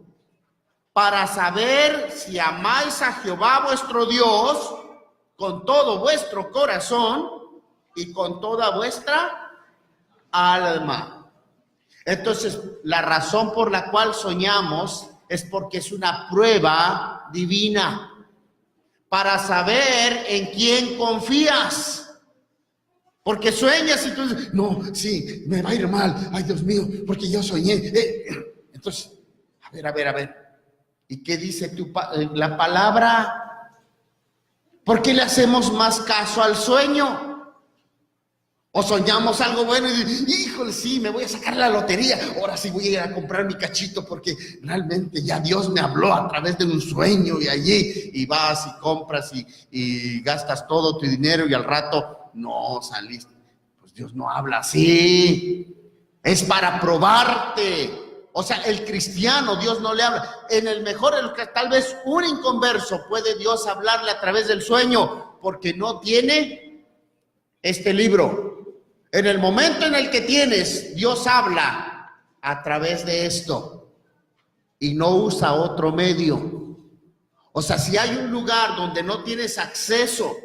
Speaker 3: para saber si amáis a Jehová vuestro Dios con todo vuestro corazón y con toda vuestra alma. Entonces, la razón por la cual soñamos es porque es una prueba divina para saber en quién confías. Porque sueñas y tú dices, no, sí, me va a ir mal, ay Dios mío, porque yo soñé. Entonces, a ver. ¿Y qué dice la palabra? ¿Por qué le hacemos más caso al sueño? O soñamos algo bueno y híjole, sí, me voy a sacar la lotería. Ahora sí voy a ir a comprar mi cachito porque realmente ya Dios me habló a través de un sueño y allí y vas y compras y gastas todo tu dinero y al rato no saliste. Pues Dios no habla así. Es para probarte. O sea, el cristiano, Dios no le habla. En el mejor, tal vez un inconverso puede Dios hablarle a través del sueño porque no tiene este libro. En el momento en el que tienes, Dios habla a través de esto y no usa otro medio. O sea, si hay un lugar donde no tienes acceso,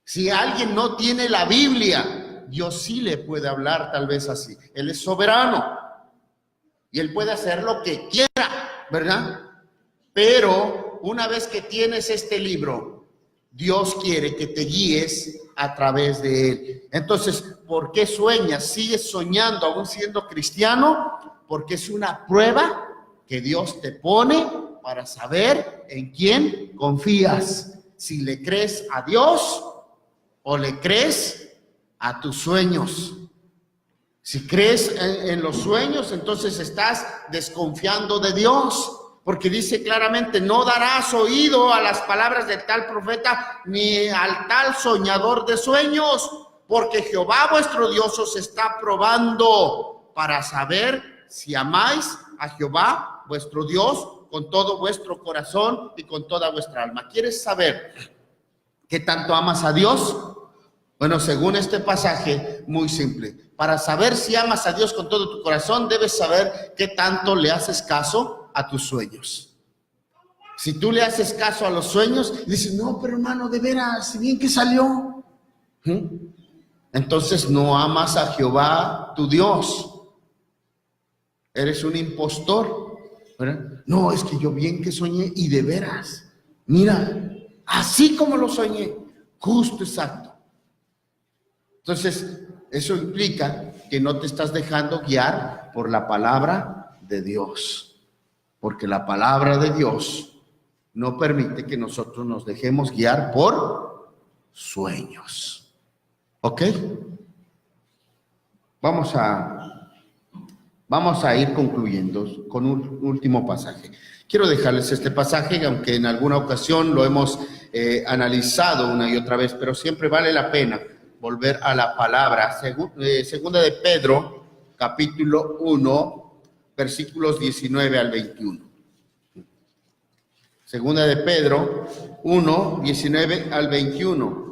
Speaker 3: si alguien no tiene la Biblia, Dios sí le puede hablar tal vez así. Él es soberano y Él puede hacer lo que quiera, ¿verdad? Pero una vez que tienes este libro, Dios quiere que te guíes a través de él. Entonces, ¿por qué sueñas? ¿Sigues soñando aún siendo cristiano? Porque es una prueba que Dios te pone para saber en quién confías. Si le crees a Dios o le crees a tus sueños. Si crees en los sueños, entonces estás desconfiando de Dios. Porque dice claramente, no darás oído a las palabras del tal profeta, ni al tal soñador de sueños, porque Jehová vuestro Dios os está probando para saber si amáis a Jehová vuestro Dios con todo vuestro corazón y con toda vuestra alma. ¿Quieres saber qué tanto amas a Dios? Bueno, según este pasaje, muy simple. Para saber si amas a Dios con todo tu corazón, debes saber qué tanto le haces caso a tus sueños. Si tú le haces caso a los sueños y dices, no, pero hermano, de veras, bien que salió. Entonces no amas a Jehová, tu Dios. Eres un impostor, ¿verdad? No, es que yo bien que soñé y de veras. Mira, así como lo soñé, justo exacto. Entonces, eso implica que no te estás dejando guiar por la palabra de Dios. Porque la palabra de Dios no permite que nosotros nos dejemos guiar por sueños. ¿Ok? Vamos a ir concluyendo con un último pasaje. Quiero dejarles este pasaje, aunque en alguna ocasión lo hemos analizado una y otra vez, pero siempre vale la pena volver a la palabra. Segunda de Pedro, capítulo 1, versículos 19 al 21. Segunda de Pedro 1, 19 al 21.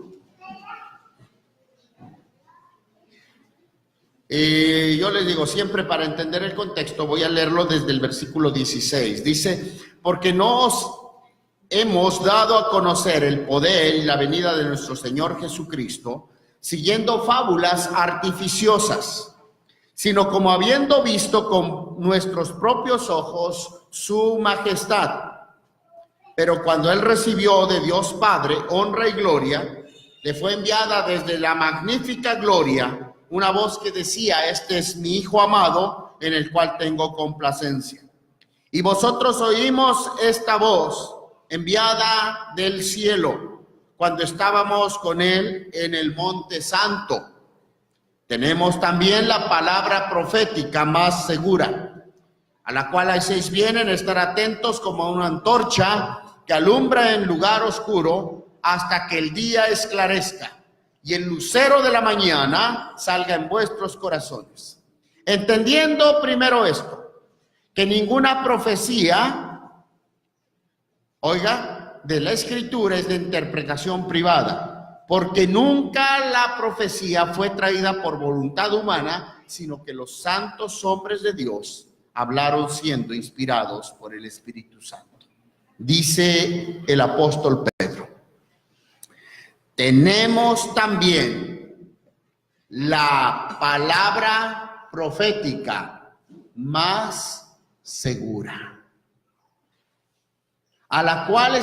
Speaker 3: Yo les digo, siempre para entender el contexto voy a leerlo desde el versículo 16. Dice, porque nos hemos dado a conocer el poder y la venida de nuestro Señor Jesucristo, siguiendo fábulas artificiosas, sino como habiendo visto con nuestros propios ojos su majestad. Pero cuando él recibió de Dios Padre honra y gloria, le fue enviada desde la magnífica gloria una voz que decía, este es mi Hijo amado, en el cual tengo complacencia. Y vosotros oímos esta voz enviada del cielo, cuando estábamos con él en el monte santo. Tenemos también la palabra profética más segura, a la cual hacéis bien en estar atentos como a una antorcha que alumbra en lugar oscuro hasta que el día esclarezca y el lucero de la mañana salga en vuestros corazones. Entendiendo primero esto, que ninguna profecía, oiga, de la Escritura es de interpretación privada, porque nunca la profecía fue traída por voluntad humana, sino que los santos hombres de Dios hablaron siendo inspirados por el Espíritu Santo. Dice el apóstol Pedro: tenemos también la palabra profética más segura, a la cual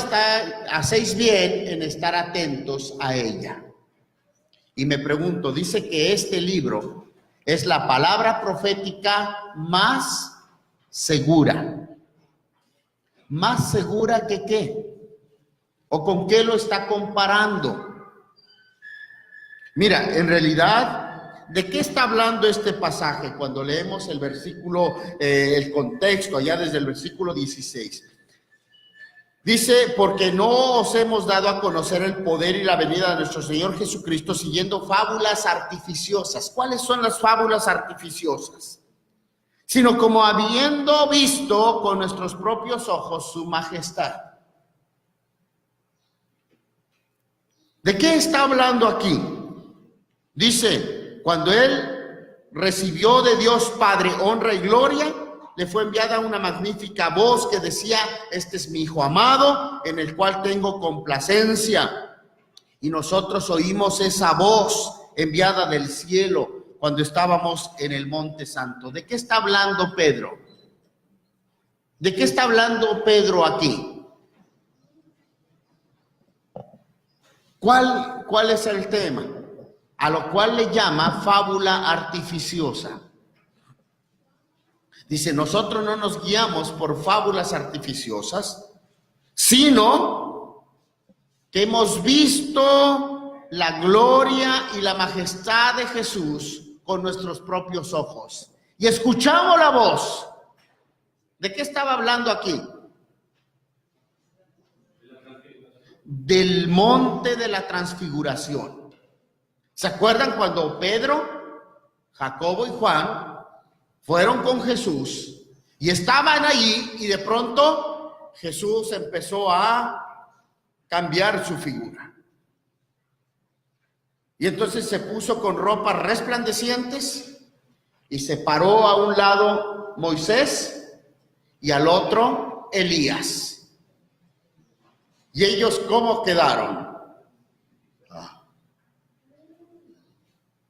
Speaker 3: hacéis bien en estar atentos a ella. Y me pregunto, dice que este libro es la palabra profética más segura. ¿Más segura que qué? ¿O con qué lo está comparando? Mira, en realidad, ¿de qué está hablando este pasaje cuando leemos el versículo, el contexto, allá desde el versículo 16? Dice: porque no os hemos dado a conocer el poder y la venida de nuestro Señor Jesucristo siguiendo fábulas artificiosas. ¿Cuáles son las fábulas artificiosas? Sino como habiendo visto con nuestros propios ojos su majestad. ¿De qué está hablando aquí? Dice, cuando él recibió de Dios Padre honra y gloria, le fue enviada una magnífica voz que decía: este es mi Hijo amado, en el cual tengo complacencia. Y nosotros oímos esa voz enviada del cielo cuando estábamos en el Monte Santo. ¿De qué está hablando Pedro? ¿De qué está hablando Pedro aquí? ¿Cuál es el tema? A lo cual le llama fábula artificiosa. Dice: nosotros no nos guiamos por fábulas artificiosas, sino que hemos visto la gloria y la majestad de Jesús con nuestros propios ojos. Y escuchamos la voz. ¿De qué estaba hablando aquí? Del monte de la transfiguración. ¿Se acuerdan cuando Pedro, Jacobo y Juan fueron con Jesús y estaban allí y de pronto Jesús empezó a cambiar su figura? Y entonces se puso con ropas resplandecientes y se paró a un lado Moisés y al otro Elías. ¿Y ellos cómo quedaron?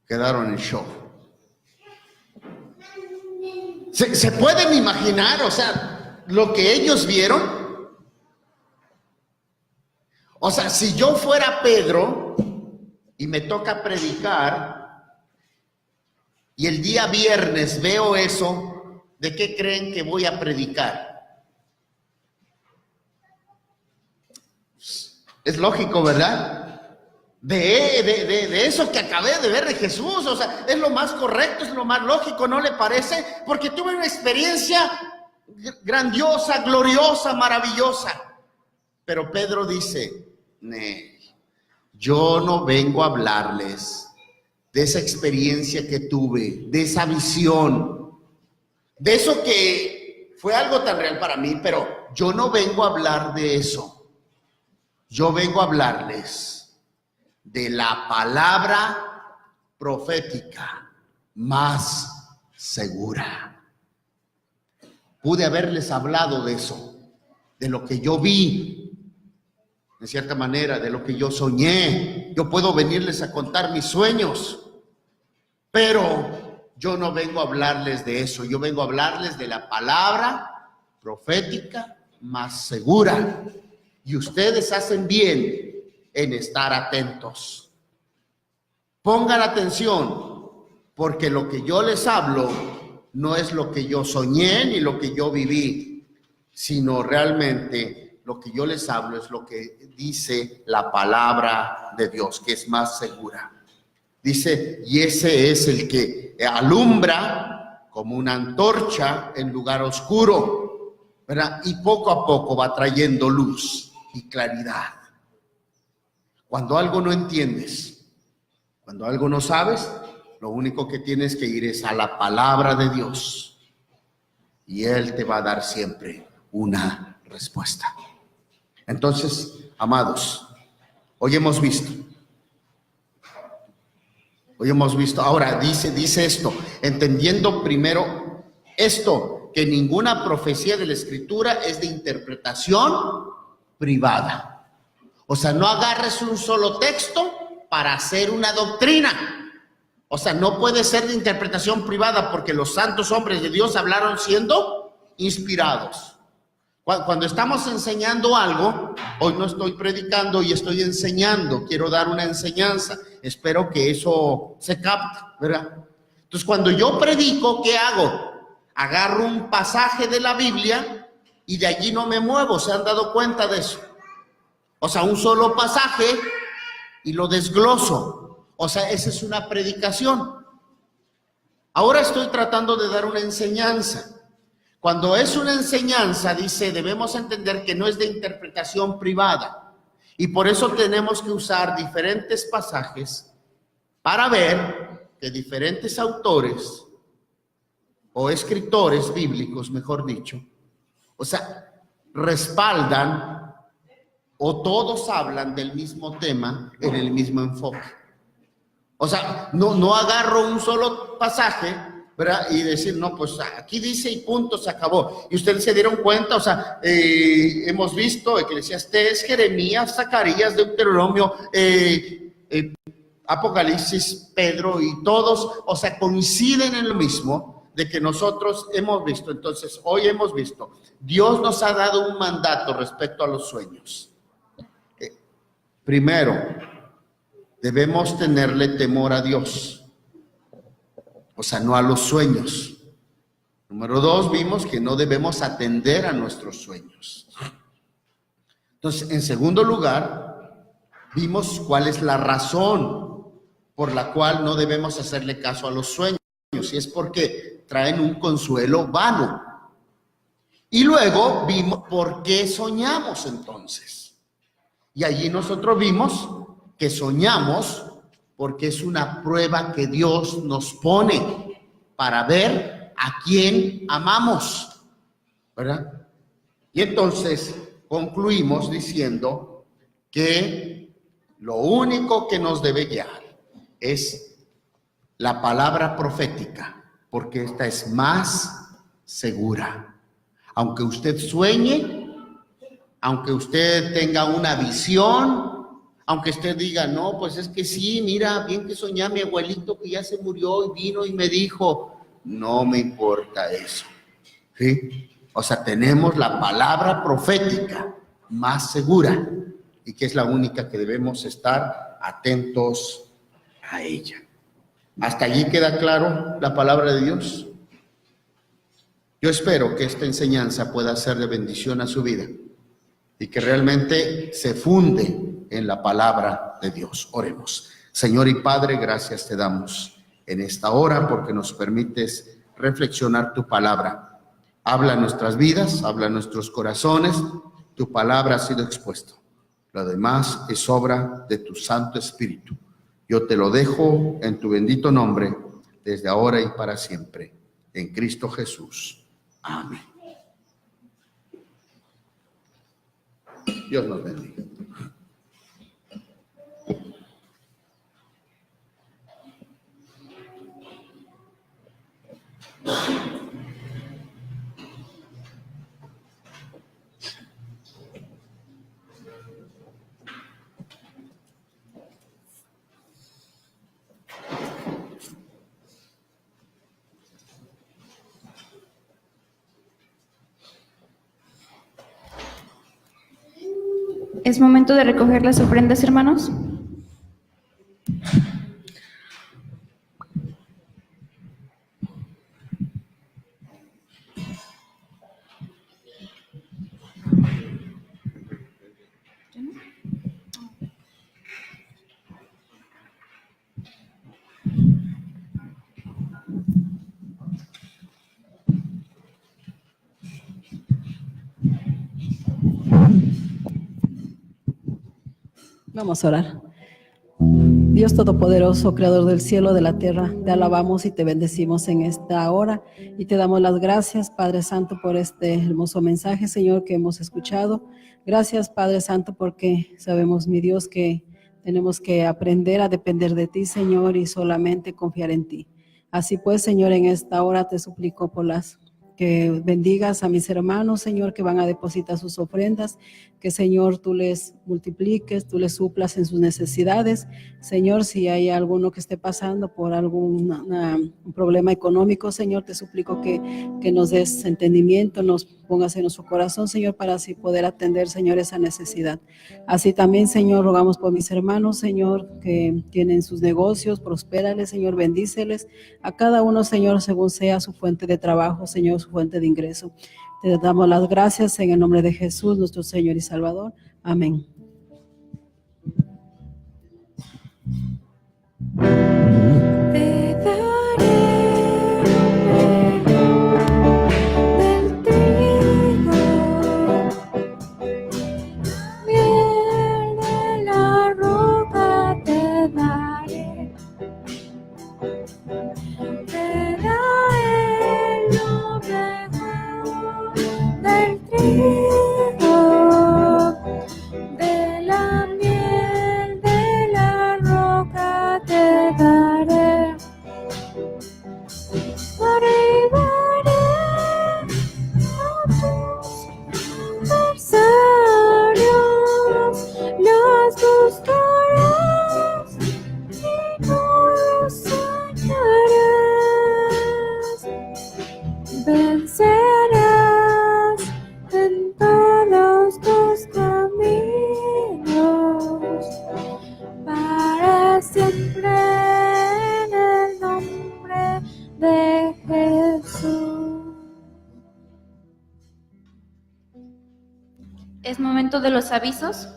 Speaker 3: Quedaron en shock. ¿Se pueden imaginar, o sea, lo que ellos vieron? O sea, si yo fuera Pedro y me toca predicar y el día viernes veo eso, ¿de qué creen que voy a predicar? Es lógico, ¿verdad? De eso que acabé de ver de Jesús, o sea, es lo más correcto, es lo más lógico, ¿no le parece? Porque tuve una experiencia grandiosa, gloriosa, maravillosa. Pero Pedro dice: yo no vengo a hablarles de esa experiencia que tuve, de esa visión, de eso que fue algo tan real para mí, pero yo no vengo a hablar de eso. Yo vengo a hablarles de la palabra profética más segura. Pude haberles hablado de eso, de lo que yo vi, en cierta manera, de lo que yo soñé. Yo puedo venirles a contar mis sueños, pero yo no vengo a hablarles de eso. Yo vengo a hablarles de la palabra profética más segura. Y ustedes hacen bien en estar atentos. Pongan atención, porque lo que yo les hablo no es lo que yo soñé ni lo que yo viví, sino realmente lo que yo les hablo es lo que dice la palabra de Dios, que es más segura. Dice: y ese es el que alumbra como una antorcha en lugar oscuro, ¿verdad? Y poco a poco va trayendo luz y claridad. Cuando algo no entiendes, cuando algo no sabes, lo único que tienes que ir es a la palabra de Dios y Él te va a dar siempre una respuesta. Entonces, amados, hoy hemos visto, ahora dice esto, entendiendo primero esto, que ninguna profecía de la Escritura es de interpretación privada. O sea, no agarres un solo texto para hacer una doctrina. O sea, no puede ser de interpretación privada porque los santos hombres de Dios hablaron siendo inspirados. Cuando estamos enseñando algo, hoy no estoy predicando y estoy enseñando, quiero dar una enseñanza, espero que eso se capte, ¿verdad? Entonces, cuando yo predico, ¿qué hago? Agarro un pasaje de la Biblia y de allí no me muevo. ¿Se han dado cuenta de eso? O sea, un solo pasaje y lo desgloso. O sea, esa es una predicación. Ahora estoy tratando de dar una enseñanza. Cuando es una enseñanza, dice, debemos entender que no es de interpretación privada. Y por eso tenemos que usar diferentes pasajes para ver que diferentes autores o escritores bíblicos, mejor dicho, o sea, respaldan o todos hablan del mismo tema en el mismo enfoque. O sea, no agarro un solo pasaje, ¿verdad? Y decir, no, pues aquí dice y punto, se acabó. Y ustedes se dieron cuenta, o sea, hemos visto Eclesiastés, Jeremías, Zacarías, Deuteronomio, Apocalipsis, Pedro y todos, o sea, coinciden en lo mismo de que nosotros hemos visto. Entonces, hoy hemos visto, Dios nos ha dado un mandato respecto a los sueños. Primero, debemos tenerle temor a Dios, o sea, no a los sueños. Número 2, vimos que no debemos atender a nuestros sueños. Entonces, en segundo lugar, vimos cuál es la razón por la cual no debemos hacerle caso a los sueños, y es porque traen un consuelo vano. Y luego vimos por qué soñamos entonces. Y allí nosotros vimos que soñamos porque es una prueba que Dios nos pone para ver a quién amamos, ¿verdad? Y entonces concluimos diciendo que lo único que nos debe guiar es la palabra profética, porque esta es más segura. Aunque usted sueñe, aunque usted tenga una visión, aunque usted diga, no, pues es que sí, mira, bien que soñé a mi abuelito que ya se murió y vino y me dijo, no me importa eso, ¿sí? O sea, tenemos la palabra profética más segura y que es la única que debemos estar atentos a ella. ¿Hasta allí queda claro la palabra de Dios? Yo espero que esta enseñanza pueda ser de bendición a su vida y que realmente se funde en la palabra de Dios. Oremos. Señor y Padre, gracias te damos en esta hora porque nos permites reflexionar tu palabra. Habla en nuestras vidas, habla en nuestros corazones. Tu palabra ha sido expuesta. Lo demás es obra de tu Santo Espíritu. Yo te lo dejo en tu bendito nombre, desde ahora y para siempre. En Cristo Jesús. Amén. Dios nos bendiga.
Speaker 5: Es momento de recoger las ofrendas, hermanos.
Speaker 6: Vamos a orar. Dios Todopoderoso, Creador del cielo, de la tierra, te alabamos y te bendecimos en esta hora y te damos las gracias, Padre Santo, por este hermoso mensaje, Señor, que hemos escuchado. Gracias, Padre Santo, porque sabemos, mi Dios, que tenemos que aprender a depender de ti, Señor, y solamente confiar en ti. Así pues, Señor, en esta hora te suplico por las que bendigas a mis hermanos, Señor, que van a depositar sus ofrendas, que, Señor, tú les multipliques, tú les suplas en sus necesidades. Señor, si hay alguno que esté pasando por algún un problema económico, Señor, te suplico que nos des entendimiento, nos pongas en nuestro corazón, Señor, para así poder atender, Señor, esa necesidad. Así también, Señor, rogamos por mis hermanos, Señor, que tienen sus negocios, prospérales, Señor, bendíceles a cada uno, Señor, según sea su fuente de trabajo, Señor, su fuente de ingreso. Te damos las gracias en el nombre de Jesús, nuestro Señor y Salvador. Amén.
Speaker 5: Te daré del trigo, miel de la roca te daré. Te daré lo mejor del trigo, de la miel de la roca te daré. Arribaré a tus adversarios, los buscarás y no los hallarás. Vencerás en todos tus caminos, para siempre en el nombre de Jesús. Es momento de los avisos.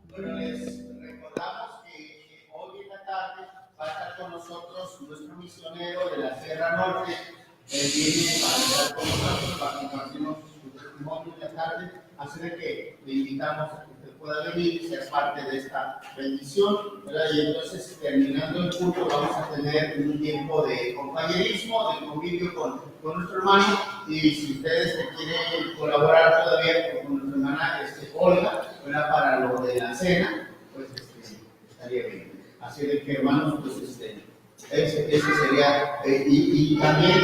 Speaker 3: Bueno, les recordamos que hoy en la tarde va a estar con nosotros nuestro misionero de la Sierra Norte. Él viene para estar con nosotros, para compartirnos su testimonio en la tarde. Así de que le invitamos a que usted pueda venir y ser parte de esta bendición, ¿verdad? Y entonces, terminando el culto, vamos a tener un tiempo de compañerismo, de convivio con nuestro hermano. Y si ustedes quieren colaborar todavía con nuestra hermana Olga, ¿verdad? Para lo de la cena, pues estaría bien. Así de que, hermanos, pues ese sería, y también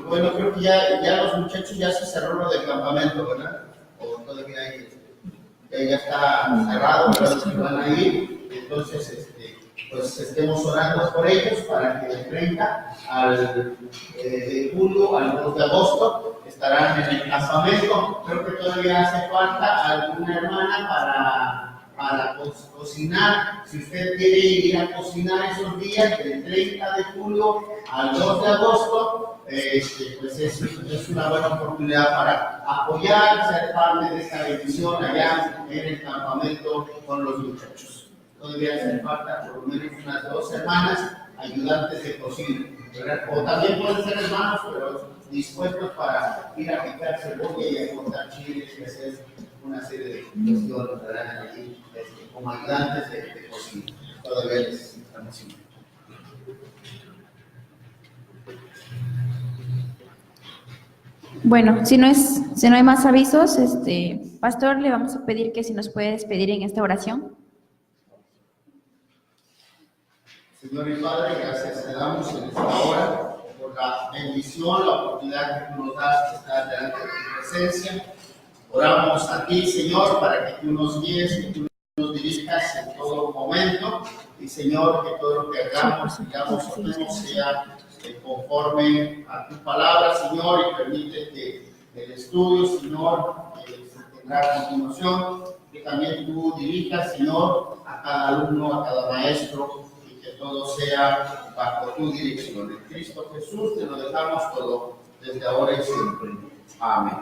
Speaker 3: bueno, creo que ya los muchachos ya se cerró lo del campamento, ¿verdad? O todavía hay, ya está cerrado, ¿verdad? Los que van a ir, entonces, pues estemos orando por ellos para que del 30 de julio al 2 de agosto estarán en el campamento. Creo que todavía hace falta alguna hermana para cocinar. Si usted quiere ir a cocinar esos días, del 30 de julio al 2 de agosto, pues es una buena oportunidad para apoyar, ser parte de esta bendición allá en el campamento con los muchachos. Todavía hace falta por lo menos unas 2 semanas ayudantes de cocina, ¿verdad? O también pueden ser hermanos, pero dispuestos para ir a picar cebolla y a cortar chiles y hacer una serie de cuestiones, ¿verdad? Allí, como ayudantes de cocina. Todavía les estamos haciendo.
Speaker 5: Bueno, si no hay más avisos, pastor, le vamos a pedir que si nos puede despedir en esta oración.
Speaker 3: Señor y Padre, gracias te damos en esta hora por la bendición, la oportunidad que tú nos das de estar delante de tu presencia. Oramos a ti, Señor, para que tú nos guíes, que tú nos dirijas en todo momento. Y, Señor, que todo lo que hagamos, digamos, hacemos sea conforme a tu palabra, Señor, y permite que el estudio, Señor, se tendrá a continuación, que también tú dirijas, Señor, a cada alumno, a cada maestro, y que todo sea bajo tu dirección. En Cristo Jesús te lo dejamos todo desde ahora y siempre. Amén.